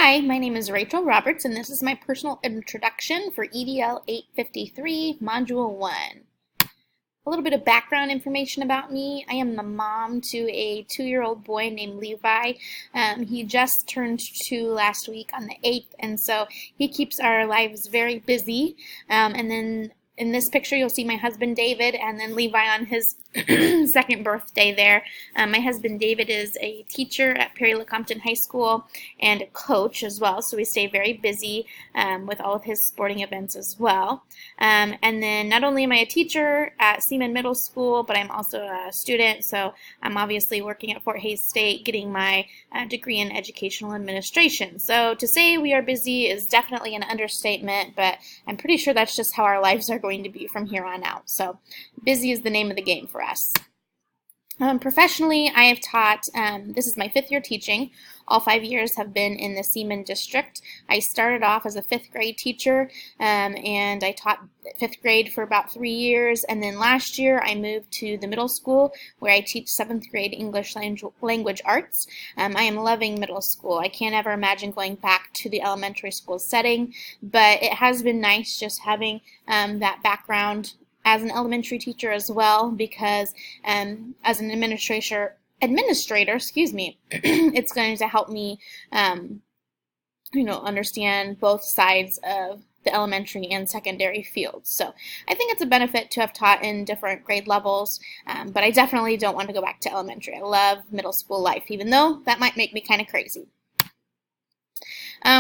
Hi, my name is Rachel Roberts, and this is my personal introduction for EDL 853, Module 1. A little bit of background information about me. I am the mom to a 2-year-old boy named Levi. He just turned 2 last week on the 8th, and so he keeps our lives very busy. And then in this picture, you'll see my husband David, and then Levi on his second birthday there. My husband David is a teacher at Perry-LeCompton High School and a coach as well, so we stay very busy with all of his sporting events as well. And then not only am I a teacher at Seaman Middle School, but I'm also a student, so I'm obviously working at Fort Hays State getting my degree in educational administration. So to say we are busy is definitely an understatement, but I'm pretty sure that's just how our lives are going to be from here on out. So busy is the name of the game for us. Professionally, I have taught, this is my 5th year teaching. All 5 years have been in the Seaman district. I started off as a 5th grade teacher, and I taught 5th grade for about 3 years, and then last year I moved to the middle school where I teach 7th grade English language arts. I am loving middle school. I can't ever imagine going back to the elementary school setting, but it has been nice just having that background as an elementary teacher as well, because as an administrator, it's going to help me, understand both sides of the elementary and secondary fields. So I think it's a benefit to have taught in different grade levels, but I definitely don't want to go back to elementary. I love middle school life, even though that might make me kind of crazy.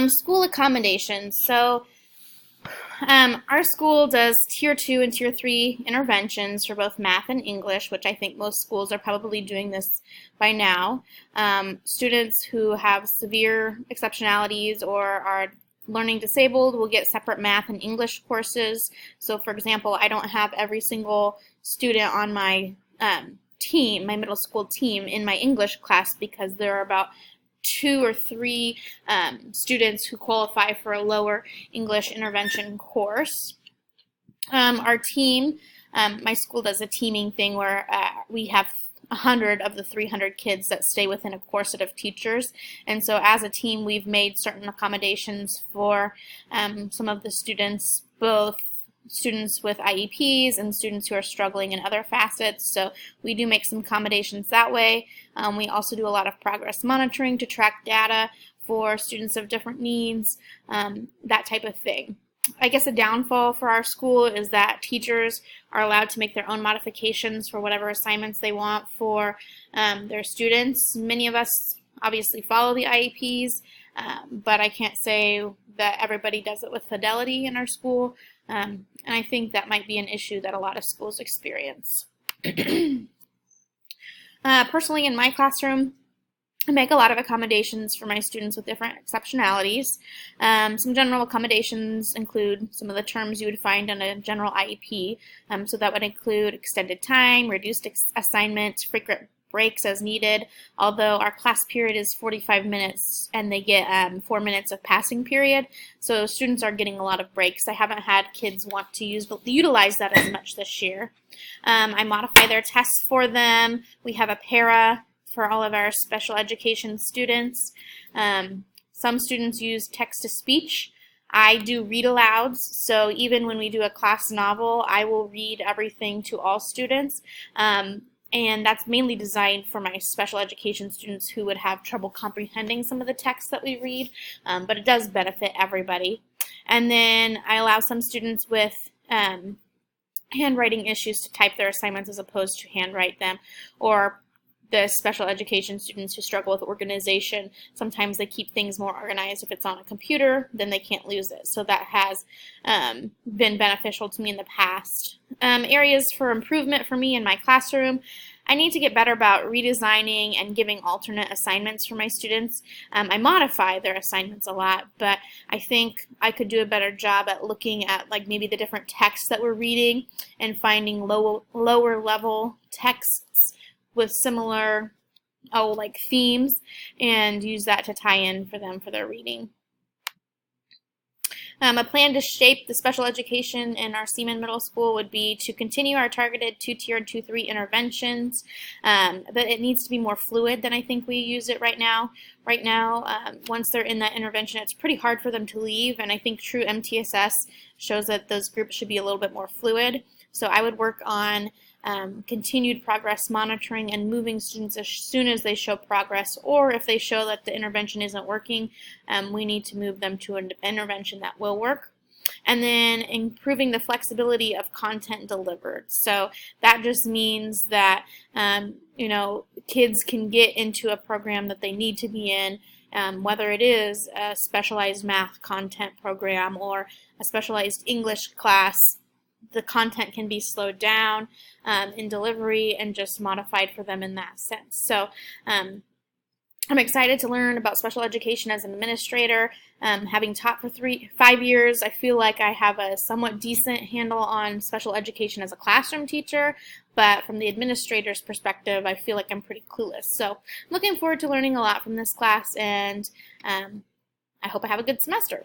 School accommodations. So our school does Tier 2 and Tier 3 interventions for both math and English, which I think most schools are probably doing this by now. Students who have severe exceptionalities or are learning disabled will get separate math and English courses. So for example, I don't have every single student on my team, my middle school team, in my English class because there are about 2 or 3 students who qualify for a lower English intervention course. Our team, my school does a teaming thing where we have 100 of the 300 kids that stay within a corset of teachers, and so as a team we've made certain accommodations for some of the students, both students with IEPs and students who are struggling in other facets. So we do make some accommodations that way. We also do a lot of progress monitoring to track data for students of different needs, that type of thing. I guess a downfall for our school is that teachers are allowed to make their own modifications for whatever assignments they want for their students. Many of us obviously follow the IEPs, but I can't say that everybody does it with fidelity in our school, and I think that might be an issue that a lot of schools experience. Personally, in my classroom, I make a lot of accommodations for my students with different exceptionalities. Some general accommodations include some of the terms you would find on a general IEP. So that would include extended time, reduced assignments, frequent breaks as needed, although our class period is 45 minutes and they get 4 minutes of passing period. So students are getting a lot of breaks. I haven't had kids want to utilize that as much this year. I modify their tests for them. We have a para for all of our special education students. Some students use text-to-speech. I do read-alouds, so even when we do a class novel, I will read everything to all students. And that's mainly designed for my special education students who would have trouble comprehending some of the text that we read, but it does benefit everybody. And then I allow some students with handwriting issues to type their assignments as opposed to handwrite them, or the special education students who struggle with organization. Sometimes they keep things more organized. If it's on a computer, then they can't lose it. So that has been beneficial to me in the past. Areas for improvement for me in my classroom: I need to get better about redesigning and giving alternate assignments for my students. I modify their assignments a lot, but I think I could do a better job at looking at maybe the different texts that we're reading and finding lower level texts with similar themes and use that to tie in for them for their reading. A plan to shape the special education in our Seaman Middle School would be to continue our targeted 2-tier and 2-3 interventions, but it needs to be more fluid than I think we use it right now. Right now, once they're in that intervention, it's pretty hard for them to leave, and I think true MTSS shows that those groups should be a little bit more fluid. So I would work on continued progress monitoring and moving students as soon as they show progress, or if they show that the intervention isn't working, we need to move them to an intervention that will work. And then improving the flexibility of content delivered. So that just means that kids can get into a program that they need to be in, whether it is a specialized math content program or a specialized English class. The content can be slowed down in delivery and just modified for them in that sense. So I'm excited to learn about special education as an administrator. Having taught for 5 years, I feel like I have a somewhat decent handle on special education as a classroom teacher, but from the administrator's perspective, I feel like I'm pretty clueless. So I'm looking forward to learning a lot from this class, and I hope I have a good semester.